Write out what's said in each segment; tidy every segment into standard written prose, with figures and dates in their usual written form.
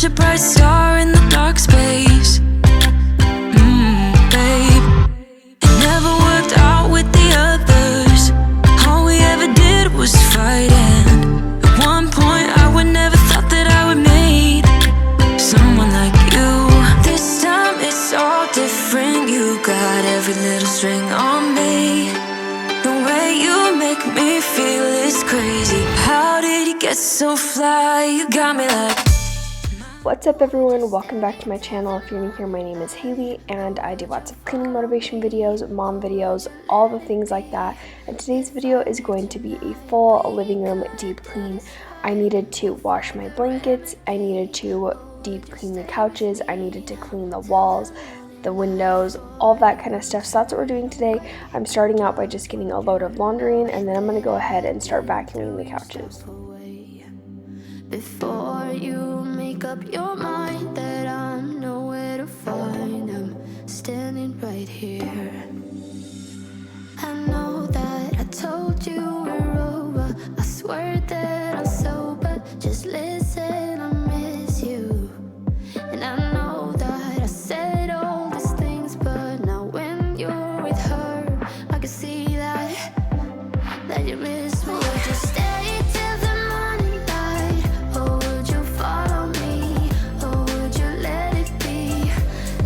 a bright star in the dark space. Babe, it never worked out with the others. All we ever did was fight, and at one point I would never thought that I would meet someone like you. This time it's all different. You got every little string on me. The way you make me feel is crazy. How did you get so fly? You got me like... What's up everyone, welcome back to my channel. If you're new here, my name is Haley and I do lots of cleaning motivation videos, mom videos, all the things like that. And today's video is going to be a full living room deep clean. I needed to wash my blankets, I needed to deep clean the couches, I needed to clean the walls, the windows, all that kind of stuff. So that's what we're doing today. I'm starting out by just getting a load of laundry in, and then I'm going to go ahead and start vacuuming the couches. Before you make up your mind that I'm nowhere to find, I'm standing right here. I know that I told you we're over. I swear that I'm sober. Just listen, I miss you. And I know that I said all these things, but now when you're with her, I can see that you miss me. Would you stay till the morning light, or would you follow me, or would you let it be?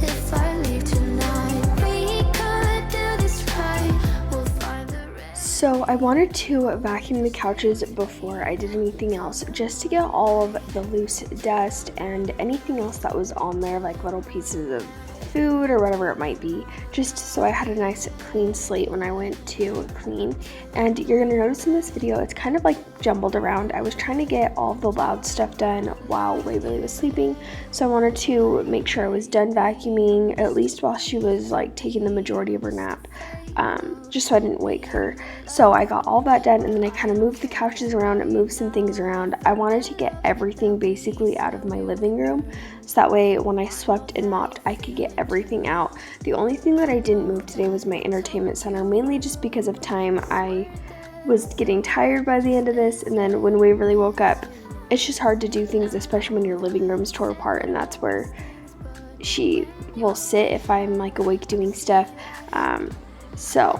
If I leave tonight, we could do this right. We'll find the rest. So I wanted to vacuum the couches before I did anything else, just to get all of the loose dust and anything else that was on there, like little pieces of food or whatever it might be, just so I had a nice clean slate when I went to clean. And you're gonna notice in this video it's kind of like jumbled around. I was trying to get all the loud stuff done while Waverly was sleeping, so I wanted to make sure I was done vacuuming at least while she was like taking the majority of her nap, just so I didn't wake her. So I got all that done, and then I kind of moved the couches around and moved some things around. I wanted to get everything basically out of my living room, so that way when I swept and mopped I could get everything out. The only thing that I didn't move today was my entertainment center, mainly just because of time. I was getting tired by the end of this, and then when Waverly woke up, it's just hard to do things, especially when your living room's tore apart, and that's where she will sit if I'm like awake doing stuff. So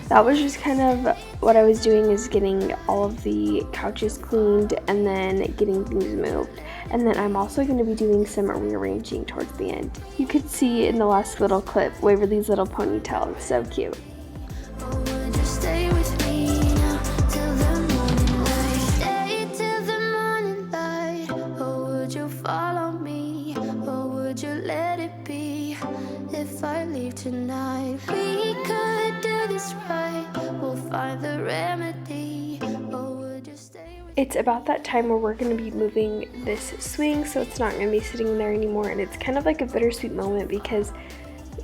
that was just kind of what I was doing, is getting all of the couches cleaned and then getting things moved. And then I'm also going to be doing some rearranging towards the end. You could see in the last little clip Waverly's little ponytail. It's so cute. Or would you stay with me now till the morning light? Stay till the morning light. Or would you follow me, or would you let it be? If I leave tonight, we could do this right. We'll find the remedy. Or would you stay with... It's about that time where we're going to be moving this swing, so it's not going to be sitting there anymore. And it's kind of like a bittersweet moment, because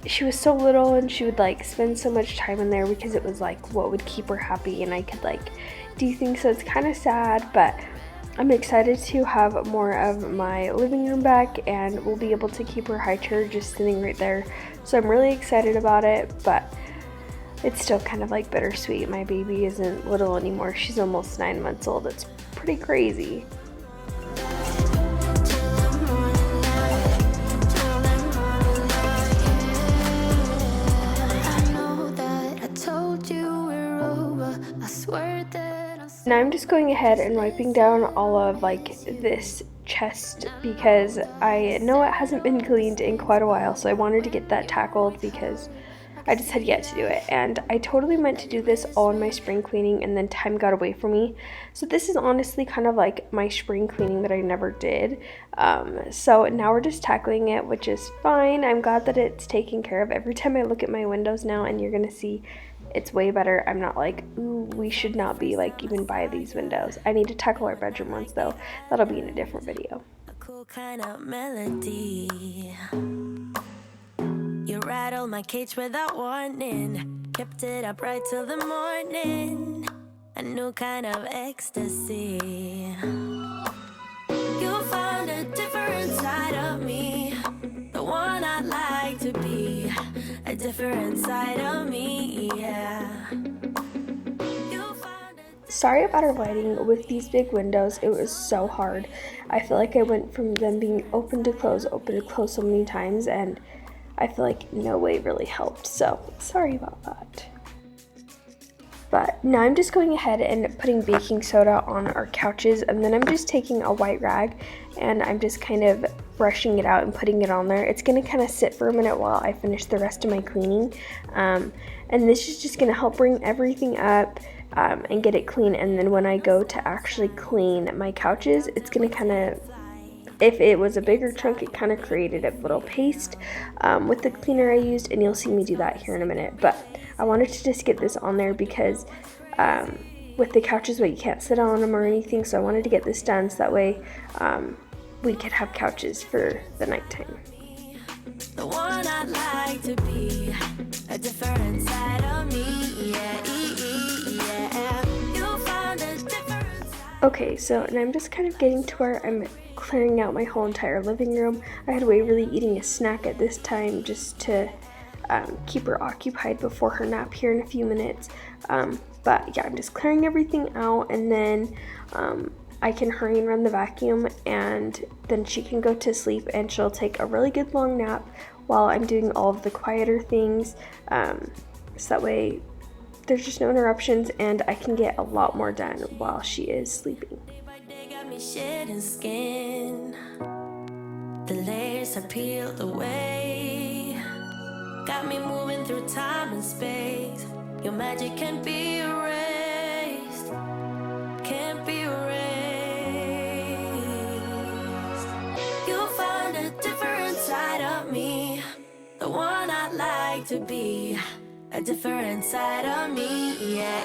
she was so little and she would like spend so much time in there, because it was like what would keep her happy, and I could like do things. So it's kind of sad, but I'm excited to have more of my living room back, and we'll be able to keep her high chair just sitting right there. So I'm really excited about it, but it's still kind of like bittersweet. My baby isn't little anymore. She's almost 9 months old. It's pretty crazy. Now I'm just going ahead and wiping down all of like this chest, because I know it hasn't been cleaned in quite a while, so I wanted to get that tackled because I just had yet to do it. And I totally meant to do this all in my spring cleaning, and then time got away from me. So this is honestly kind of like my spring cleaning that I never did. So now we're just tackling it, which is fine. I'm glad that it's taken care of. Every time I look at my windows now, and you're gonna see it's way better. I'm not like, ooh, we should not be like even by these windows. I need to tackle our bedroom ones though. That'll be in a different video. A cool kind of melody. You rattled my cage without warning, kept it up right till the morning. A new kind of ecstasy. You found a different side of me, the one I'd like to be. A different side of me, yeah. sorry about our lighting with these big windows. It was so hard. I feel like I went from them being open to close so many times, and I feel like no way really helped. So sorry about that. But now I'm just going ahead and putting baking soda on our couches, and then I'm just taking a white rag and I'm just kind of brushing it out and putting it on there. It's going to kind of sit for a minute while I finish the rest of my cleaning. And this is just going to help bring everything up and get it clean. And then when I go to actually clean my couches, it's going to kind of, if it was a bigger chunk, it kind of created a little paste with the cleaner I used, and you'll see me do that here in a minute. But I wanted to just get this on there because with the couches, you can't sit on them or anything, so I wanted to get this done so that way we could have couches for the nighttime. The one I'd like to be, a different side of me, yeah. You'll find a different side. Okay, so and I'm just kind of getting to where I'm clearing out my whole entire living room. I had Waverly eating a snack at this time just to keep her occupied before her nap here in a few minutes. But yeah, I'm just clearing everything out, and then I can hurry and run the vacuum, and then she can go to sleep and she'll take a really good long nap while I'm doing all of the quieter things. So that way there's just no interruptions and I can get a lot more done while she is sleeping. They got me shedding skin. The layers are peeled away. Got me moving through time and space. Your magic can't be erased. Can't be erased. You'll find a different side of me, the one I'd like to be. A different side of me, yeah.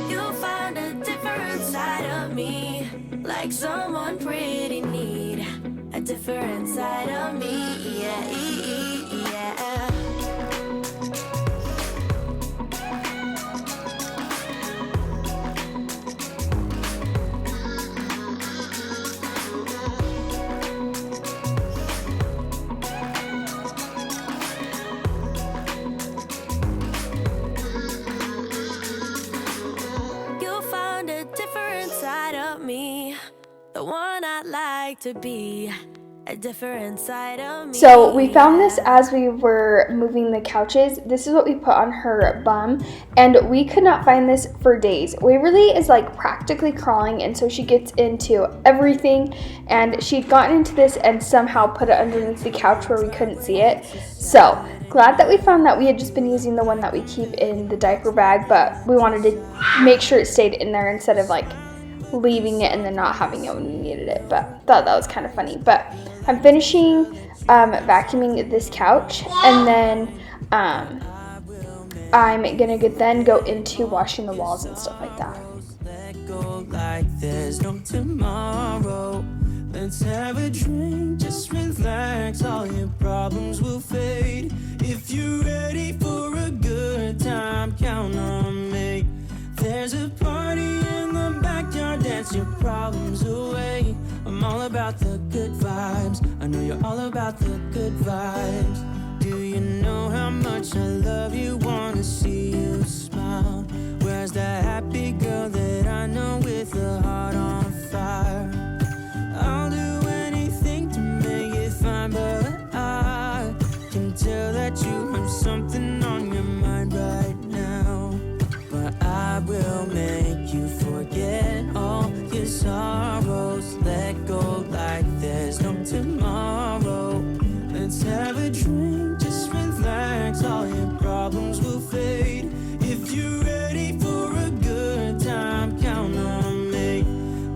You'll find a different side of me, like someone pretty neat. A different side of me, yeah. The one I'd like to be, a different side of me. So we found this as we were moving the couches. This is what we put on her bum, and we could not find this for days. Waverly is like practically crawling, and so she gets into everything, and she'd gotten into this and somehow put it underneath the couch where we couldn't see it. So glad that we found that. We had just been using the one that we keep in the diaper bag, but we wanted to make sure it stayed in there instead of like leaving it and then not having it when we needed it. But thought that was kind of funny. But I'm finishing vacuuming this couch, and then I'm gonna then go into washing the walls and stuff like that. Let go like there's no tomorrow. Let's have a drink, just relax, all your problems will fade. If you're ready for a good time, count on me. There's a party in the backyard, dance your problems away. I'm all about the good vibes, I know you're all about the good vibes. Do you know how much I love you, wanna see you smile? Where's that happy girl that I know with a heart on fire? I'll do anything to make it fine, but I can tell that you have something on your mind right now. But I will make you forget all your sorrows. Let go like there's no tomorrow. Let's have a drink, just relax, all your problems will fade. If you're ready for a good time, count on me.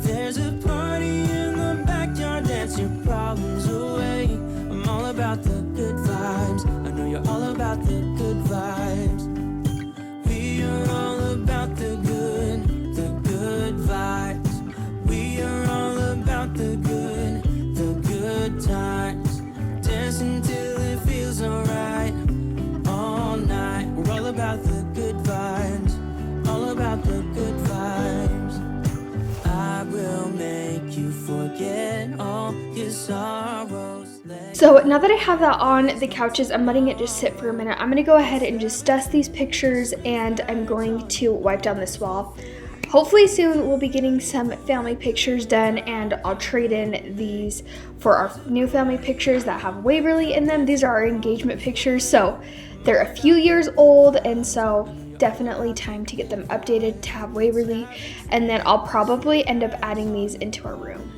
There's a party in the backyard, dance your problems away. I'm all about the good vibes, I know you're all about the good vibes. We are all about the good vibes. We are all about the good times. Dance until it feels alright, all night. We're all about the good vibes, all about the good vibes. I will make you forget all your sorrows. So now that I have that on the couches, I'm letting it just sit for a minute. I'm gonna go ahead and just dust these pictures, and I'm going to wipe down this wall. Hopefully soon we'll be getting some family pictures done, and I'll trade in these for our new family pictures that have Waverly in them. These are our engagement pictures, so they're a few years old, and so definitely time to get them updated to have Waverly. And then I'll probably end up adding these into our room.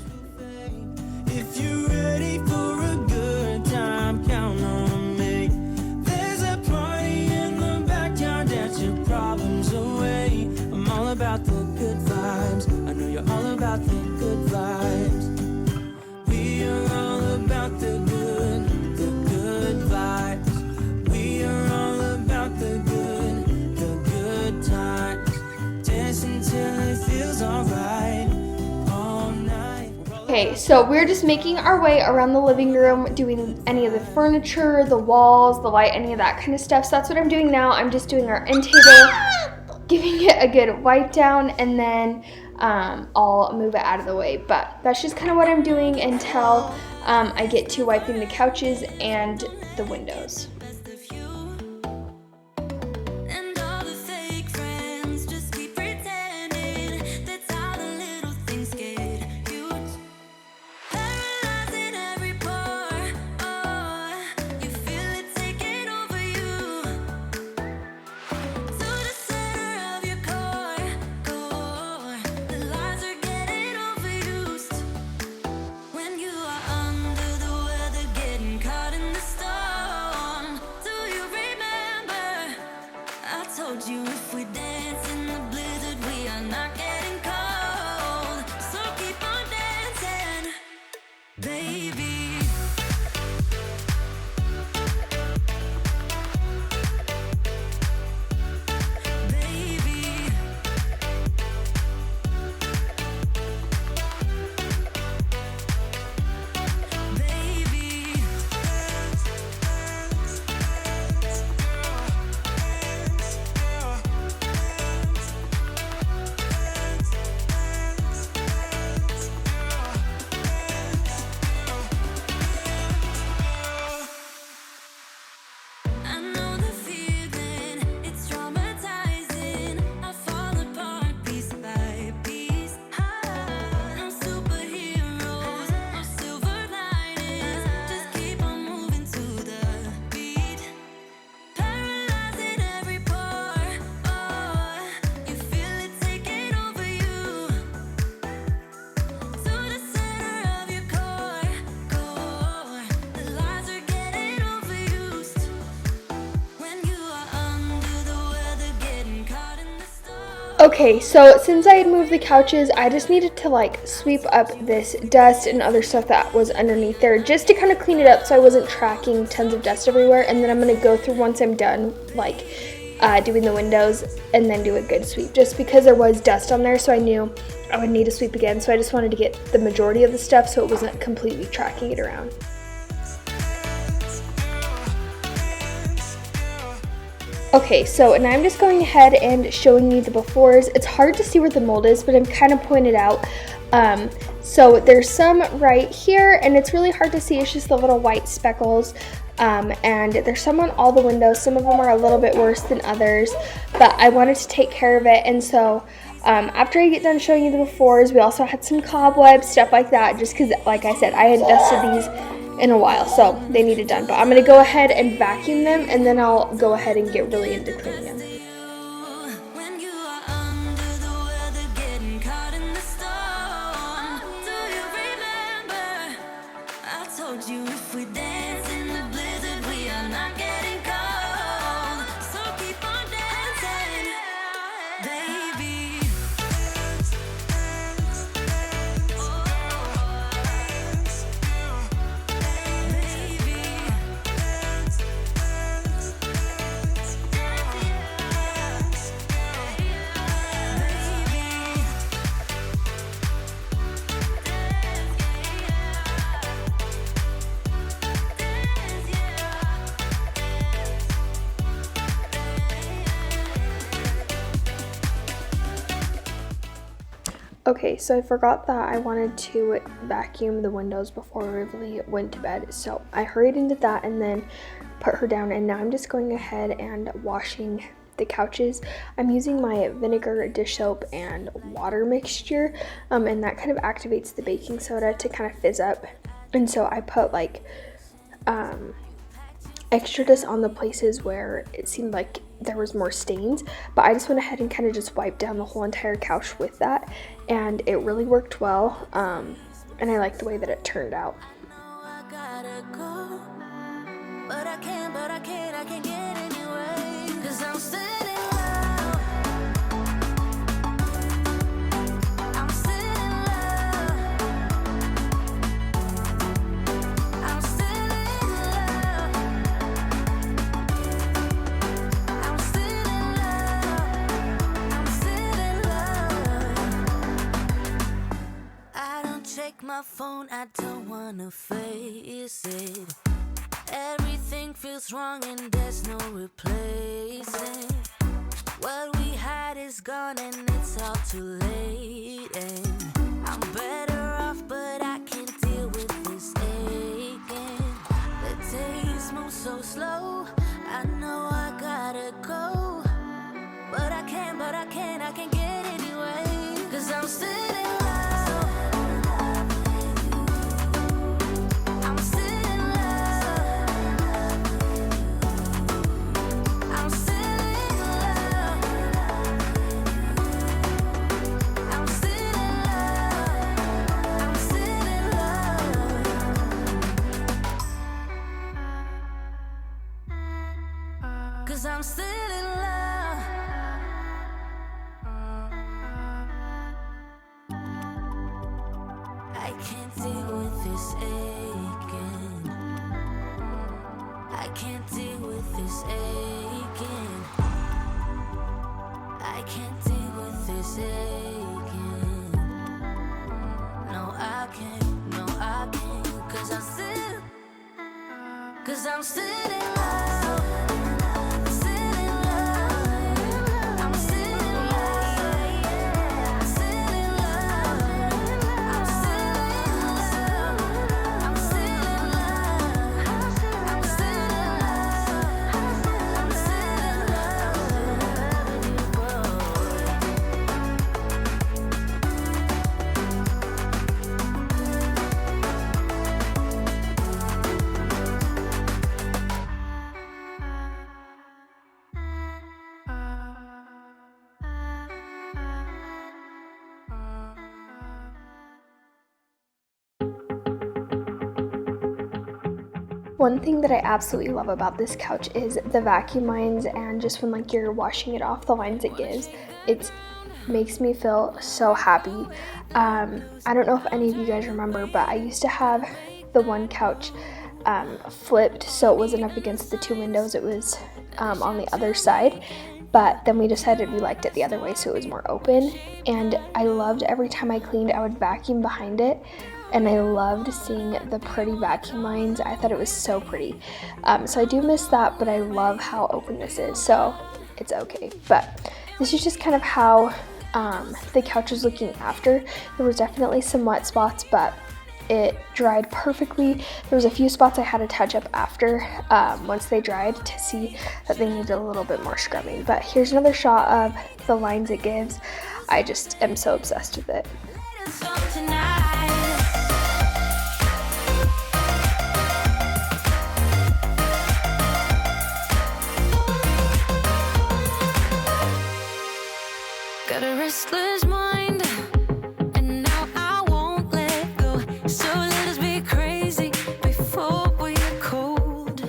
If you're ready for a good time, count on me. There's a party in the backyard, dance your problems away. I'm all about the good vibes. I know you're all about the good vibes. We are all about the good vibes. We are all about the good times. Dance until it feels alright. All night. Okay, so we're just making our way around the living room, doing any of the furniture, the walls, the light, any of that kind of stuff. So that's what I'm doing now. I'm just doing our end table, giving it a good wipe down, and then I'll move it out of the way. But that's just kind of what I'm doing until I get to wiping the couches and the windows. And all the fake friends just keep pretending. That's how the little things get huge. Paralyzing every pore. Oh, you feel it taking over you. To the center of your core. The lies are getting overused. When you are under the weather, getting caught in the storm. Do you remember? I told you if we dance in the blizzard, we are not getting cold. So keep on dancing, baby. Baby. Baby. I know the feeling, it's traumatizing. I fall apart piece by piece. No superheroes, no silver linings. Just keep on moving to the beat. Paralyzing every pore. Oh, you feel it taking over you. To the center of your core. The lies are getting overused. When you are under the weather, getting caught in the storm. Okay, so since I had moved the couches, I just needed to like sweep up this dust and other stuff that was underneath there just to kind of clean it up so I wasn't tracking tons of dust everywhere. And then I'm going to go through once I'm done like doing the windows and then do a good sweep just because there was dust on there, so I knew I would need to sweep again. So I just wanted to get the majority of the stuff so it wasn't completely tracking it around. Okay, so now I'm just going ahead and showing you the befores. It's hard to see where the mold is, but I'm kind of pointed out. So there's some right here, and it's really hard to see. It's just the little white speckles. And there's some on all the windows. Some of them are a little bit worse than others, but I wanted to take care of it. And so after I get done showing you the befores, we also had some cobwebs, stuff like that, just because, like I said, I hadn't dusted these in a while, so they needed done. But I'm going to go ahead and vacuum them, and then I'll go ahead and get really into cleaning them. When you are under the weather, getting caught in the storm. Do you remember? I told you if we dance in the blizzard, we are not getting cold. So keep on dancing, baby. Baby. Okay, so I forgot that I wanted to vacuum the windows before we really went to bed. So I hurried and did that and then put her down, and now I'm just going ahead and washing the couches. I'm using my vinegar, dish soap, and water mixture, and that kind of activates the baking soda to kind of fizz up. And so I put like extra just on the places where it seemed like there was more stains, but I just went ahead and kind of just wiped down the whole entire couch with that, and it really worked well, and I like the way that it turned out. I gotta go, but I can't get anyway, 'cause I'm sitting low. I'm sitting low. I'm sitting low. I'm sitting low. I'm sitting low. I don't check my phone, I don't wanna face it. Everything feels wrong and there's no replacing. What we had is gone and it's all too late. And I'm better off, but I can't deal with this aching. The days move so slow, I know I gotta go, but I can't get anyway, 'cause I'm sitting low. I'm sitting low. I'm sitting low. I'm sitting low. I'm sitting low. 'Cause I'm sitting low. I can't deal with this aching. I can't deal with this aching. I can't deal with this aching. No, I can't. No, I can't. 'Cause I'm sitting. 'Cause I'm sitting low. Sitting low. I'm sitting low. I'm sitting low. I'm sitting low. I'm sitting low. I'm sitting low. I'm sitting One thing that I absolutely love about this couch is the vacuum lines, and just when like you're washing it off, the lines it gives, it makes me feel so happy. I don't know if any of you guys remember, but I used to have the one couch flipped so it wasn't up against the two windows, it was on the other side, but then we decided we liked it the other way so it was more open, and I loved every time I cleaned I would vacuum behind it, and I loved seeing the pretty vacuum lines. I thought it was so pretty. So I do miss that, but I love how open this is, so it's okay. But this is just kind of how the couch is looking after. There was definitely some wet spots, but it dried perfectly. There was a few spots I had to touch up after once they dried to see that they needed a little bit more scrubbing. But here's another shot of the lines it gives. I just am so obsessed with it. Got a restless mind, and now I won't let go. So let us be crazy before we are cold.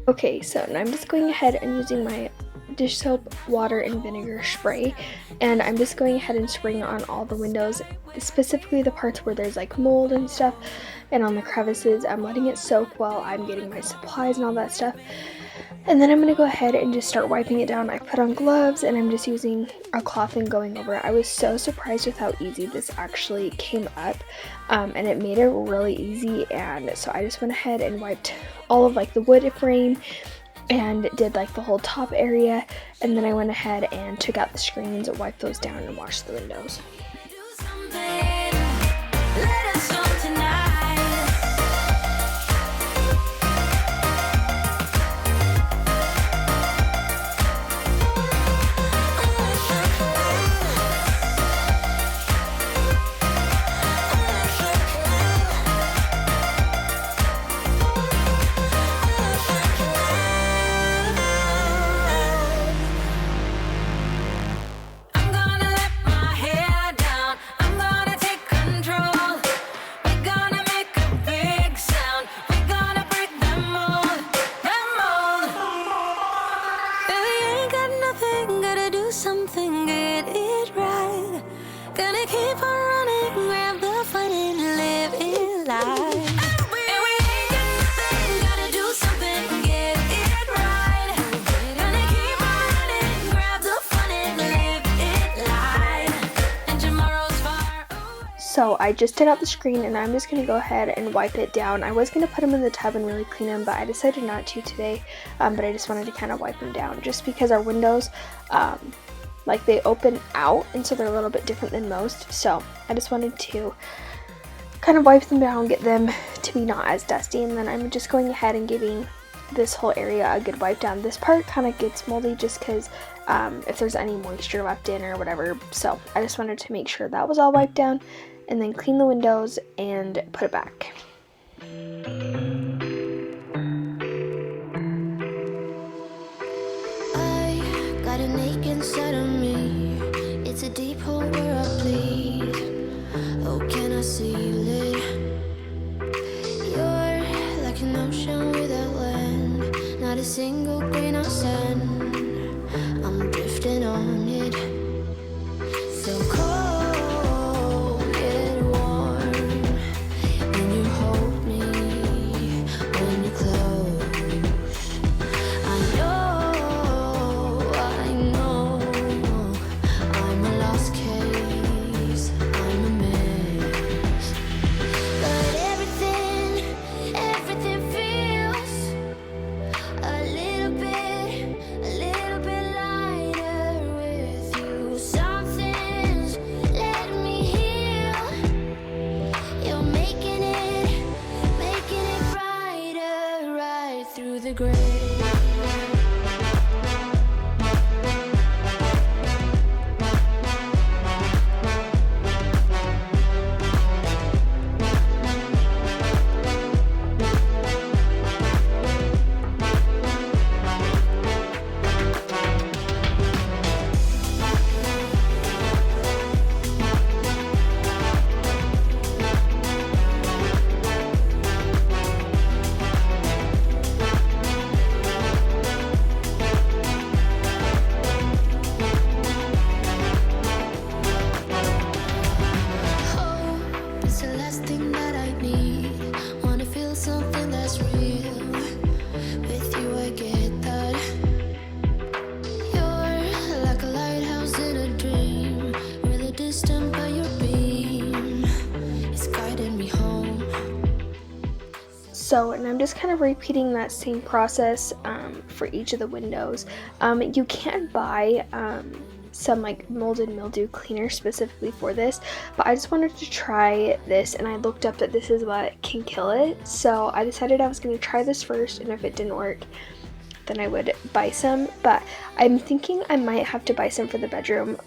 Okay, so now I'm just going ahead and using my dish soap, water, and vinegar spray, and I'm just going ahead and spraying it on all the windows, specifically the parts where there's like mold and stuff, and on the crevices. I'm letting it soak while I'm getting my supplies and all that stuff. And then I'm going to go ahead and just start wiping it down. I put on gloves and I'm just using a cloth and going over it. I was so surprised with how easy this actually came up, and it made it really easy. And so I just went ahead and wiped all of like the wood frame and did like the whole top area, and then I went ahead and took out the screens, wiped those down, and washed the windows. Do something So I just did out the screen and I'm just going to go ahead and wipe it down. I was going to put them in the tub and really clean them, but I decided not to today. But I just wanted to kind of wipe them down just because our windows, like they open out and so they're a little bit different than most. So I just wanted to kind of wipe them down, get them to be not as dusty, and then I'm just going ahead and giving this whole area a good wipe down. This part kind of gets moldy just because if there's any moisture left in or whatever, so I just wanted to make sure that was all wiped down and then clean the windows and put it back. I got an ache inside of me. It's a deep hole where I bleed. Oh, can I seal it? You're like an ocean without land, not a single grain of sand. I'm drifting on it. So cold, get warm when you hold me, when you close. I know, I'm a lost case, I'm a mess. But everything feels a little bit lighter with you. Something's letting me heal. You're making it brighter right through the gray. It's the last thing that I need. Wanna feel something that's real. With you I get that. You're like a lighthouse in a dream, really distant but your beam is guiding me home. So, and I'm just kind of repeating that same process for each of the windows. You can buy some like molded mildew cleaner specifically for this, but I just wanted to try this and I looked up that this is what can kill it, so I decided I was going to try this first, and if it didn't work then I would buy some. But I'm thinking I might have to buy some for the bedroom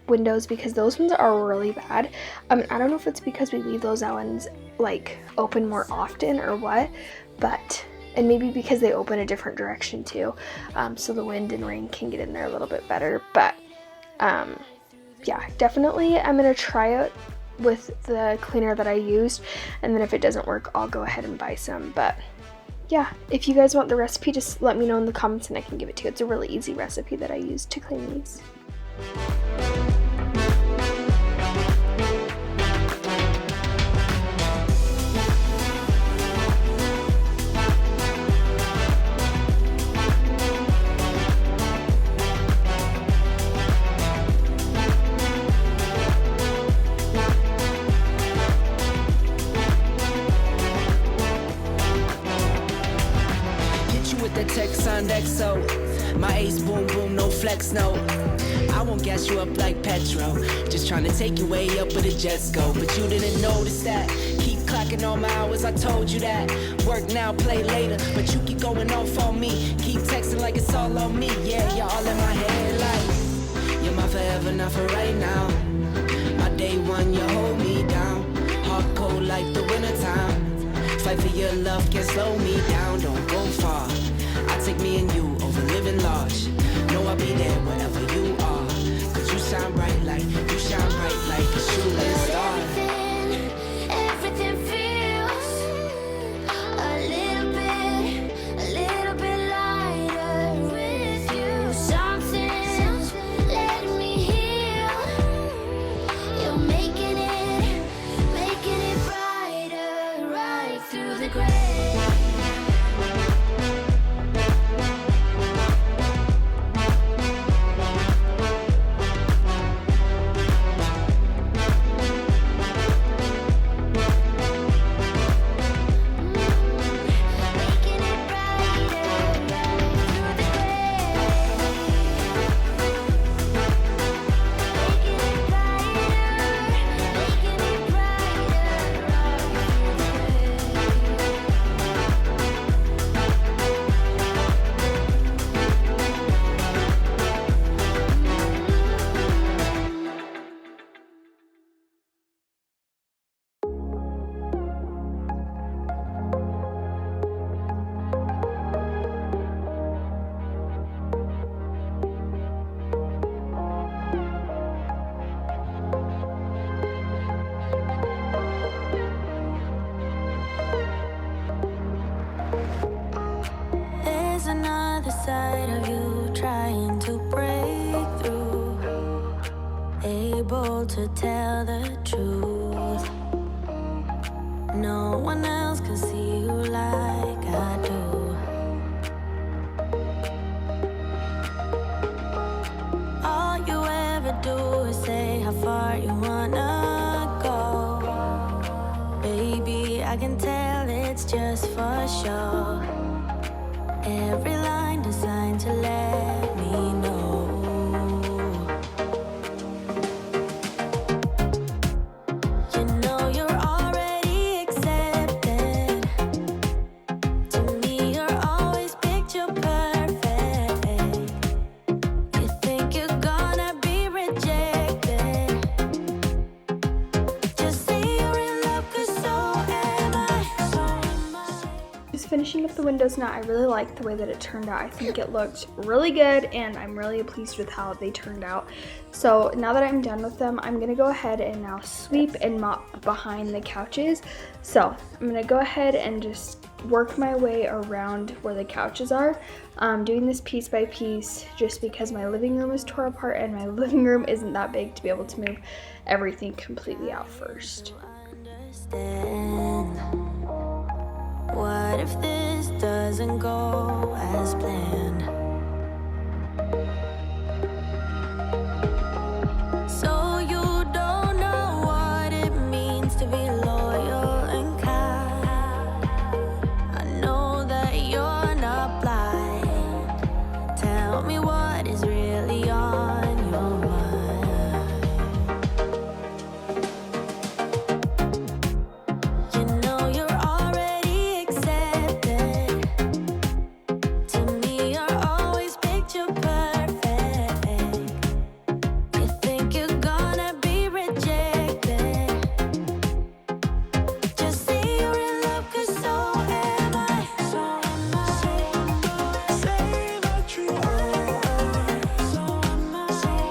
windows because those ones are really bad. I don't know if it's because we leave those ones like open more often or what, but and maybe because they open a different direction too, so the wind and rain can get in there a little bit better. But yeah, definitely I'm gonna try it with the cleaner that I used, and then if it doesn't work I'll go ahead and buy some. But yeah, if you guys want the recipe, just let me know in the comments and I can give it to you. It's a really easy recipe that I used to clean these. The text on XO, my ace boom boom, no flex, no. I won't gas you up like petrol, just trying to take you way up where the jets go. But you didn't notice that. Keep clocking all my hours, I told you that. Work now, play later, but you keep going off on me. Keep texting like it's all on me. Yeah, you're all in my head like you're my forever, not for right now. My day one, you hold me down. Hard cold like the wintertime. Fight for your love, can't slow me down, don't go far. I take me and you over living large. Know I'll be there wherever you are. Cause you shine bright like a shooting star. Everything feels a little bit lighter with you. Something's letting me heal. You're making it brighter right through the gray. another side of you trying to break through, able to tell the truth. No one else can see you like I do. All you ever do is say how far you wanna go. Baby, I can tell it's just for show. Every line designed to let me know. You know you're already accepted. To me, you're always picture perfect. You think you're gonna be rejected. Just say you're in love, 'cause so am I. So am I. Just finishing up the windows now. I really like the way that it turned out. I think it looked really good and I'm really pleased with how they turned out. So now that I'm done with them, I'm gonna go ahead and now sweep and mop behind the couches. So I'm gonna go ahead and just work my way around where the couches are. Doing this piece by piece just because my living room is torn apart and my living room isn't that big to be able to move everything completely out first. Understand. What if this doesn't go as planned? So you don't know what it means to be loyal and kind. I know that you're not blind. Tell me what is really on your mind. You know you're already accepted. To me, you're always picture perfect. You think you're gonna be rejected. Just say you're in love, 'cause so am I. So am I. Say that you are. So am I. Say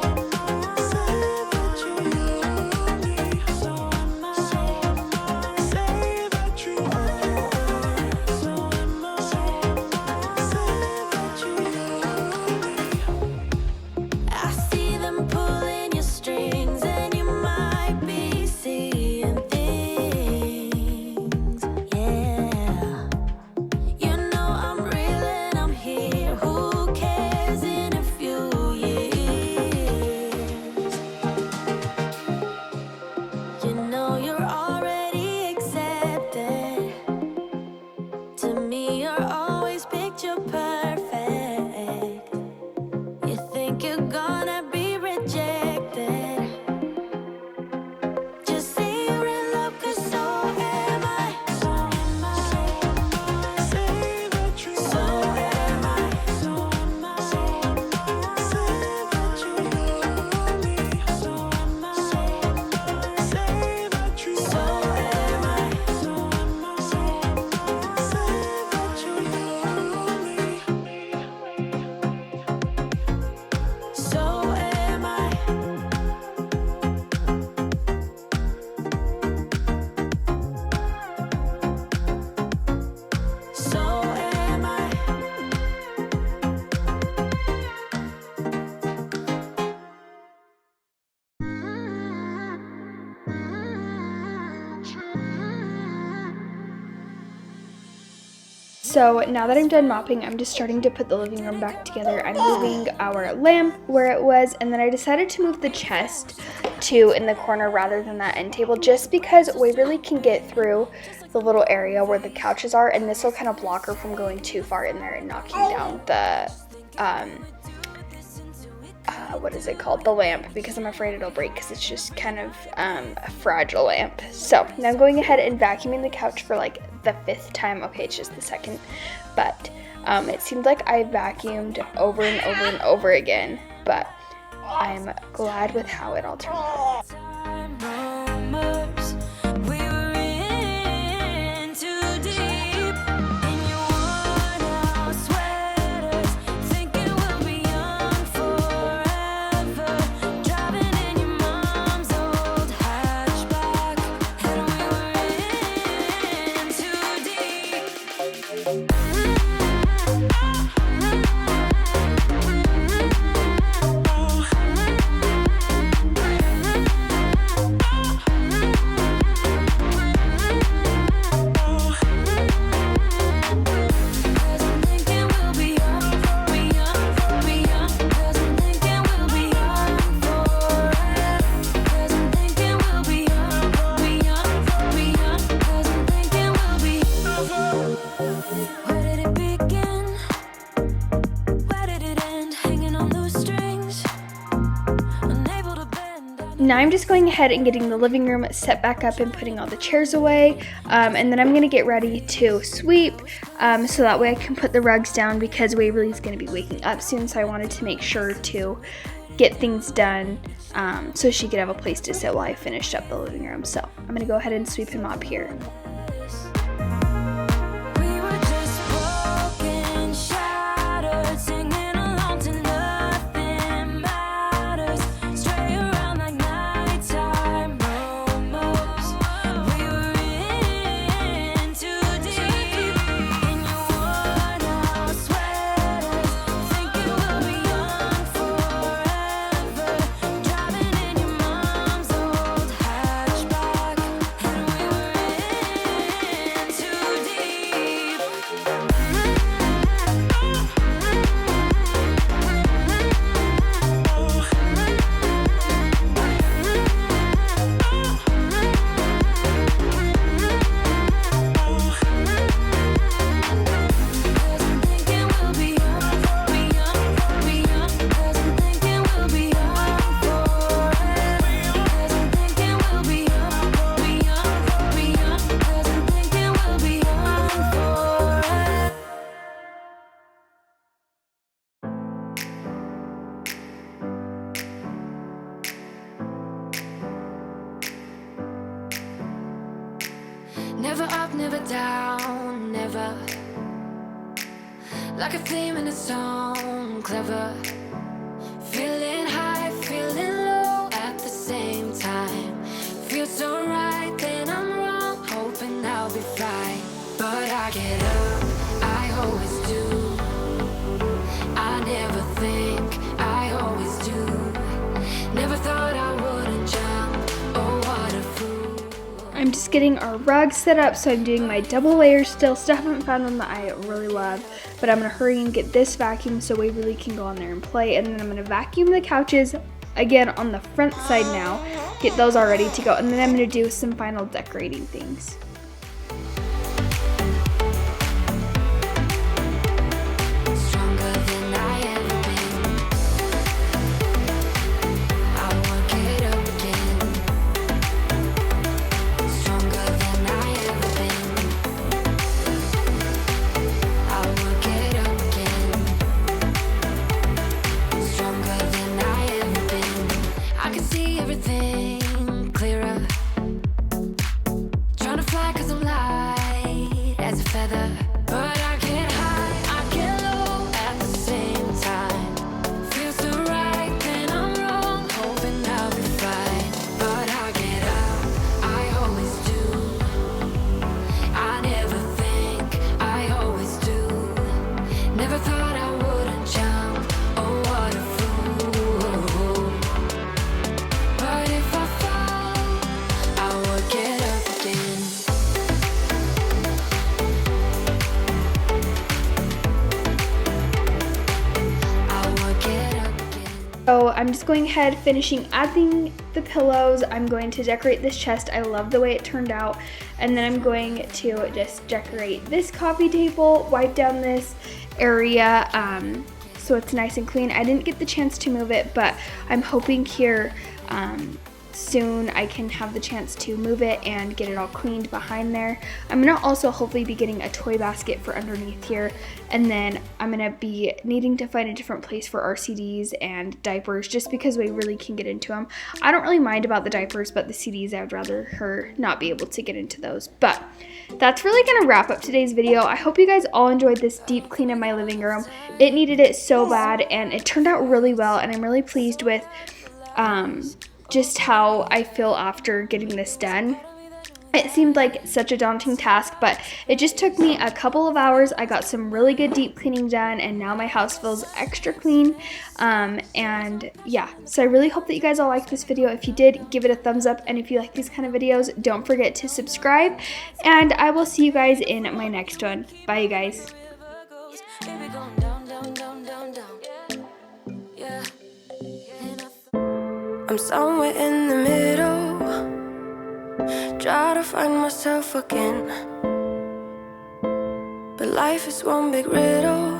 that you love me. So am I. Say that you are. So am I. Say that you love me. I see them pulling your strings, and you might be seeing things. Yeah, you know I'm real and I'm here. Who cares in a few years? You know you're already accepted. To me, you're always picture perfect. You think you're gonna be rejected. Just say you're in love, 'cause so am I. So am I. Say that you So am I. So am I. Say that you love me. So am I. Say that you So am I. So am I. Say that you love me. So am I. So am I. So now that I'm done mopping, I'm just starting to put the living room back together. I'm moving our lamp where it was, and then I decided to move the chest to in the corner rather than that end table, just because Waverly can get through the little area where the couches are, and this will kind of block her from going too far in there and knocking down the what is it called, the lamp, because I'm afraid it'll break because it's just kind of a fragile lamp. So now I'm going ahead and vacuuming the couch for like the 5th time. Okay, it's just the 2nd, but it seemed like I vacuumed over and over and over again, but I'm glad with how it all turned out. Rumors we were in too deep in your worn-out sweaters, thinking we'll be young forever, driving in your mom's old hatchback, and we were in too deep. now I'm just going ahead and getting the living room set back up and putting all the chairs away. And then I'm gonna get ready to sweep so that way I can put the rugs down because Waverly's gonna be waking up soon. So I wanted to make sure to get things done so she could have a place to sit while I finished up the living room. So I'm gonna go ahead and sweep and mop here. We were just broken, shattered, singing along to nothing matters. Stray around like nighttime rumors. We were in too deep in your worn-out sweaters, thinking we'll be young forever. Driving in your mom's old hatchback, and we were in too deep. Cause I'm thinking we'll be young, be young, be young. Cause I'm thinking we'll be young forever. Cause I'm thinking we'll be young, be young, be young. Cause I'm thinking we'll be young forever. Never up, never down, never. Like a theme in a song, clever. Feeling high, feeling low at the same time. Feels so right, then I'm wrong, hoping I'll be fine. But I get up, I always do. I never think, I always do. Never thought I wouldn't jump, oh what a fool. I'm just getting our rug set up, so I'm doing my double layers still. Still haven't found one that I really love, but I'm gonna hurry and get this vacuum so Waverly can go on there and play, and then I'm gonna vacuum the couches again on the front side now, get those all ready to go, and then I'm gonna do some final decorating things. Stronger than I ever been. I won't get up again. Stronger than I ever been. I won't get up again. Stronger than I ever been. I can see everything clearer. Trying to fly 'cause I'm light as a feather. But I get high, I get low at the same time. Feels so right, then I'm wrong, hoping I'll be fine. But I get up, I always do. I never think, I always do. Never thought I wouldn't jump, oh what a fool. But if I fall, I would get up again. I would get up again. So I'm just going ahead, finishing adding the pillows. I'm going to decorate this chest. I love the way it turned out. And then I'm going to just decorate this coffee table, wipe down this area so it's nice and clean. I didn't get the chance to move it, but I'm hoping here soon I can have the chance to move it and get it all cleaned behind there. I'm gonna also hopefully be getting a toy basket for underneath here, and then I'm gonna be needing to find a different place for our CDs and diapers just because we really can get into them. I don't really mind about the diapers, but the CDs, I would rather her not be able to get into those. But that's really gonna wrap up today's video. I hope you guys all enjoyed this deep clean of my living room. It needed it so bad, and it turned out really well, and I'm really pleased with just how I feel after getting this done. It seemed like such a daunting task, but it just took me a couple of hours. I got some really good deep cleaning done, and now my house feels extra clean. And yeah, so I really hope that you guys all liked this video. If you did, give it a thumbs up, and if you like these kind of videos, don't forget to subscribe, and I will see you guys in my next one. Bye, you guys. Baby, going down, down, down, down, down. Yeah. I'm somewhere in the middle, try to find myself again. But life is one big riddle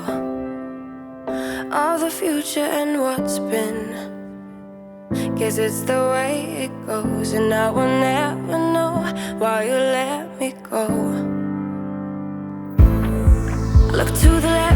of the future and what's been. Guess it's the way it goes, and I will never know why you let me go. Look to the left,